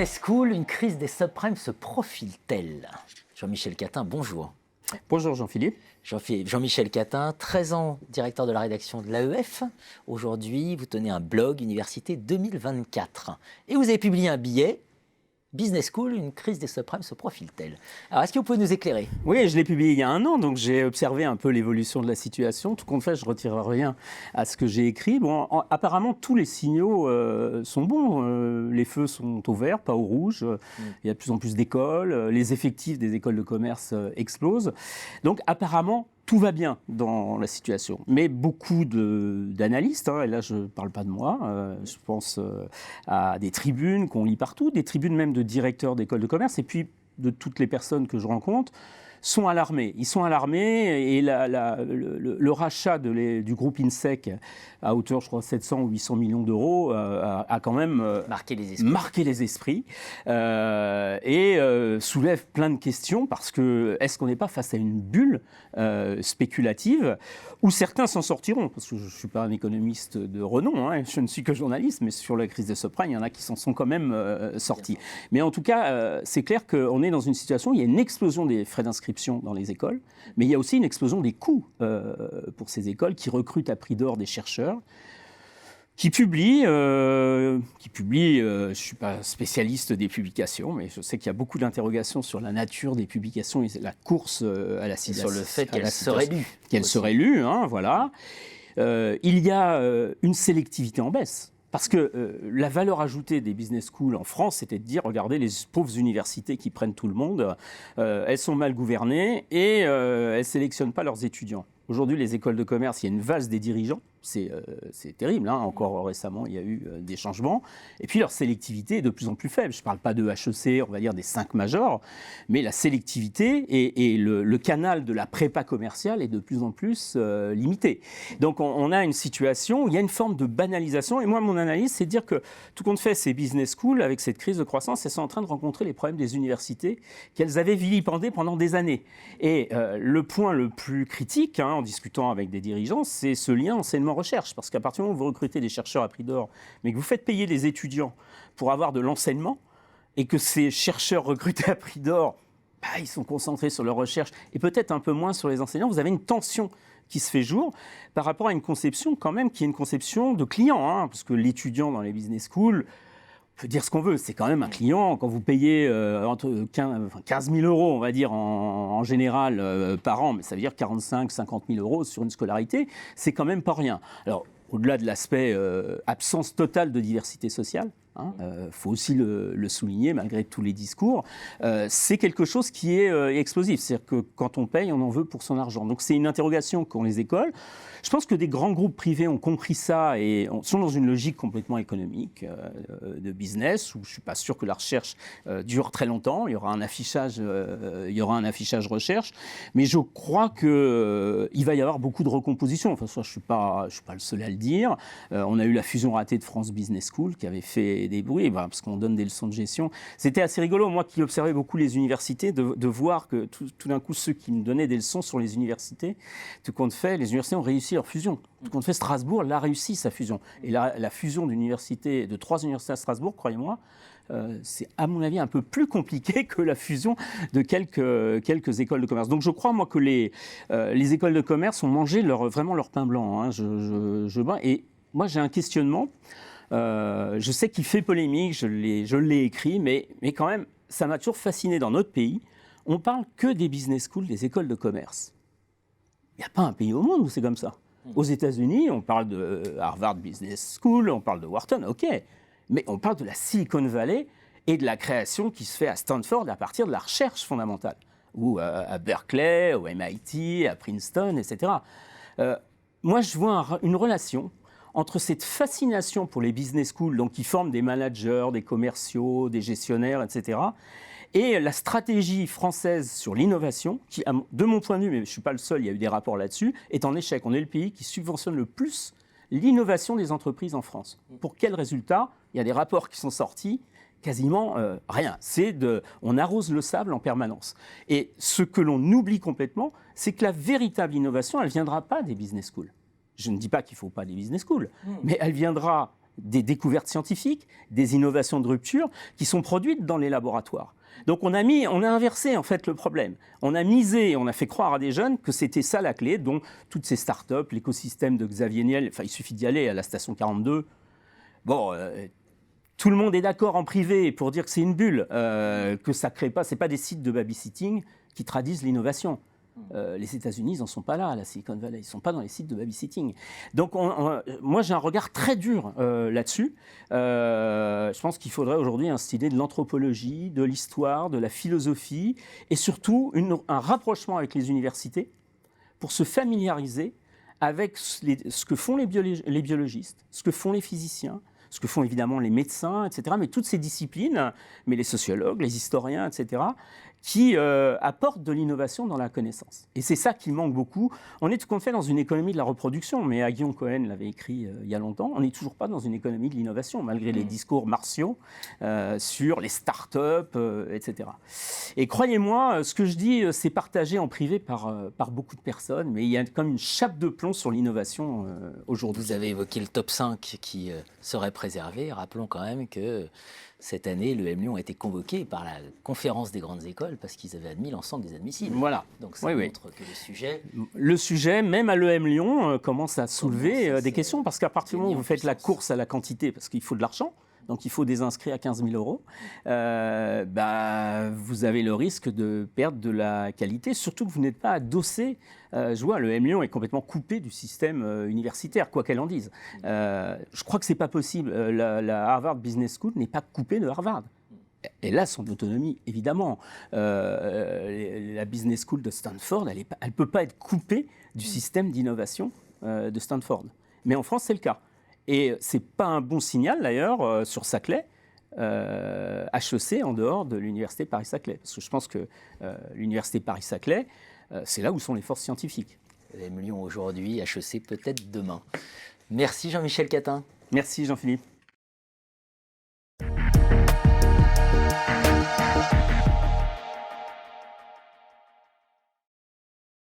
Business School, une crise des subprimes se profile-t-elle? Jean-Michel Catin, bonjour. Bonjour Jean-Philippe. Jean-Michel Catin, 13 ans directeur de la rédaction de l'AEF. Aujourd'hui, vous tenez un blog Université 2024. Et vous avez publié un billet, Business School, une crise des subprimes se profile-t-elle? Alors, est-ce que vous pouvez nous éclairer? Oui, je l'ai publié il y a un an, donc j'ai observé un peu l'évolution de la situation. Tout compte fait, je ne retire rien à ce que j'ai écrit. Bon, apparemment, tous les signaux sont bons. Les feux sont au vert, pas au rouge. Il y a de plus en plus d'écoles. Les effectifs des écoles de commerce explosent. Donc, apparemment, tout va bien dans la situation. Mais beaucoup d'analystes, et là je ne parle pas de moi, je pense à des tribunes qu'on lit partout, des tribunes même de directeurs d'écoles de commerce, et puis de toutes les personnes que je rencontre, sont alarmés. Ils sont alarmés et le rachat du groupe INSEC à hauteur, je crois, 700 ou 800 millions d'euros a quand même marqué les esprits et soulève plein de questions parce que est-ce qu'on n'est pas face à une bulle spéculative où certains s'en sortiront? Parce que je ne suis pas un économiste de renom, je ne suis que journaliste, mais sur la crise des subprimes, il y en a qui s'en sont quand même sortis. Mais en tout cas, c'est clair qu'on est dans une situation où il y a une explosion des frais d'inscription dans les écoles, mais il y a aussi une explosion des coûts pour ces écoles qui recrutent à prix d'or des chercheurs, qui publient, je ne suis pas spécialiste des publications, mais je sais qu'il y a beaucoup d'interrogations sur la nature des publications et la course à la citation. Sur le fait qu'elles seraient lues. Qu'elles seraient lues, voilà. Il y a une sélectivité en baisse. Parce que la valeur ajoutée des business schools en France, c'était de dire, regardez les pauvres universités qui prennent tout le monde, elles sont mal gouvernées et elles ne sélectionnent pas leurs étudiants. Aujourd'hui, les écoles de commerce, il y a une valse des dirigeants. C'est terrible, encore récemment, il y a eu des changements. Et puis leur sélectivité est de plus en plus faible. Je ne parle pas de HEC, on va dire des 5 majors, mais la sélectivité et le canal de la prépa commerciale est de plus en plus limité. Donc on a une situation où il y a une forme de banalisation. Et moi, mon analyse, c'est de dire que tout compte fait, ces business schools, avec cette crise de croissance, elles sont en train de rencontrer les problèmes des universités qu'elles avaient vilipendées pendant des années. Et le point le plus critique, en discutant avec des dirigeants, c'est ce lien enseignement-recherche. Parce qu'à partir du moment où vous recrutez des chercheurs à prix d'or, mais que vous faites payer des étudiants pour avoir de l'enseignement, et que ces chercheurs recrutés à prix d'or, ils sont concentrés sur leur recherche, et peut-être un peu moins sur les enseignants, vous avez une tension qui se fait jour par rapport à une conception quand même qui est une conception de client. Parce que l'étudiant dans les business schools, on peut dire ce qu'on veut, c'est quand même un client. Quand vous payez entre 15 000 euros, on va dire, en général, par an, mais ça veut dire 45 50 000 euros sur une scolarité, c'est quand même pas rien. Alors, au-delà de l'aspect absence totale de diversité sociale, faut aussi le souligner malgré tous les discours, c'est quelque chose qui est explosif. C'est-à-dire que quand on paye, on en veut pour son argent. Donc c'est une interrogation qu'ont les écoles. Je pense que des grands groupes privés ont compris ça et sont dans une logique complètement économique de business où je ne suis pas sûr que la recherche dure très longtemps. Il y aura un affichage recherche. Mais je crois qu'il va y avoir beaucoup de recomposition. Enfin, ça, je ne suis pas le seul à le dire. On a eu la fusion ratée de France Business School qui avait fait des bruits, parce qu'on donne des leçons de gestion. C'était assez rigolo, moi qui observais beaucoup les universités, de voir que tout d'un coup, ceux qui me donnaient des leçons sur les universités, tout compte fait, les universités ont réussi leur fusion. Tout compte fait, Strasbourg l'a réussi, sa fusion. Et la fusion de 3 universités à Strasbourg, croyez-moi, c'est à mon avis un peu plus compliqué que la fusion de quelques écoles de commerce. Donc je crois, moi, que les écoles de commerce ont mangé vraiment leur pain blanc. Et moi, j'ai un questionnement. Je sais qu'il fait polémique, je l'ai écrit, mais quand même, ça m'a toujours fasciné dans notre pays. On parle que des business schools, des écoles de commerce. Il n'y a pas un pays au monde où c'est comme ça. Aux États-Unis, on parle de Harvard Business School, on parle de Wharton, ok, mais on parle de la Silicon Valley et de la création qui se fait à Stanford à partir de la recherche fondamentale, ou à Berkeley, au MIT, à Princeton, etc. Moi, je vois une relation entre cette fascination pour les business schools, donc qui forment des managers, des commerciaux, des gestionnaires, etc., et la stratégie française sur l'innovation, qui, de mon point de vue, mais je ne suis pas le seul, il y a eu des rapports là-dessus, est en échec. On est le pays qui subventionne le plus l'innovation des entreprises en France. Pour quel résultat? Il y a des rapports qui sont sortis, quasiment rien. On arrose le sable en permanence. Et ce que l'on oublie complètement, c'est que la véritable innovation, elle ne viendra pas des business schools. Je ne dis pas qu'il ne faut pas des business schools, mais elle viendra des découvertes scientifiques, des innovations de rupture qui sont produites dans les laboratoires. Donc on a inversé en fait le problème. On a misé, on a fait croire à des jeunes que c'était ça la clé, dont toutes ces startups, l'écosystème de Xavier Niel, enfin il suffit d'y aller à la station 42. Bon, tout le monde est d'accord en privé pour dire que c'est une bulle, que ça crée pas, c'est pas des sites de babysitting qui traduisent l'innovation. Les États-Unis, ils n'en sont pas là, la Silicon Valley, ils ne sont pas dans les sites de babysitting. Donc moi j'ai un regard très dur là-dessus. Je pense qu'il faudrait aujourd'hui instiller de l'anthropologie, de l'histoire, de la philosophie et surtout un rapprochement avec les universités pour se familiariser avec ce que font les biologistes, ce que font les physiciens, ce que font évidemment les médecins, etc., mais toutes ces disciplines, mais les sociologues, les historiens, etc., qui apportent de l'innovation dans la connaissance. Et c'est ça qui manque beaucoup. On est tout compte fait dans une économie de la reproduction, mais Aghion Cohen l'avait écrit il y a longtemps, on n'est toujours pas dans une économie de l'innovation, malgré les discours martiaux sur les start-up, etc. Et croyez-moi, ce que je dis, c'est partagé en privé par beaucoup de personnes, mais il y a comme une chape de plomb sur l'innovation aujourd'hui. Vous avez évoqué le top 5 qui serait préservé. Rappelons quand même que cette année, l'EM Lyon a été convoqué par la conférence des grandes écoles parce qu'ils avaient admis l'ensemble des admissibles. Voilà. Donc ça montre que le sujet, même à l'EM Lyon, commence à soulever des questions parce qu'à partir du moment où vous faites la course à la quantité, parce qu'il faut de l'argent, donc il faut des inscrits à 15 000 €, vous avez le risque de perdre de la qualité, surtout que vous n'êtes pas adossé. Je vois, l'EM Lyon est complètement coupé du système universitaire, quoi qu'elle en dise. Je crois que ce n'est pas possible. La Harvard Business School n'est pas coupée de Harvard. Elle a son autonomie, évidemment. La Business School de Stanford, elle ne peut pas être coupée du système d'innovation de Stanford. Mais en France, c'est le cas. Et ce n'est pas un bon signal, d'ailleurs, sur Saclay, HEC en dehors de l'université Paris-Saclay. Parce que je pense que l'université Paris-Saclay, c'est là où sont les forces scientifiques. l'EM Lyon aujourd'hui, HEC peut-être demain. Merci Jean-Michel Catin. Merci Jean-Philippe.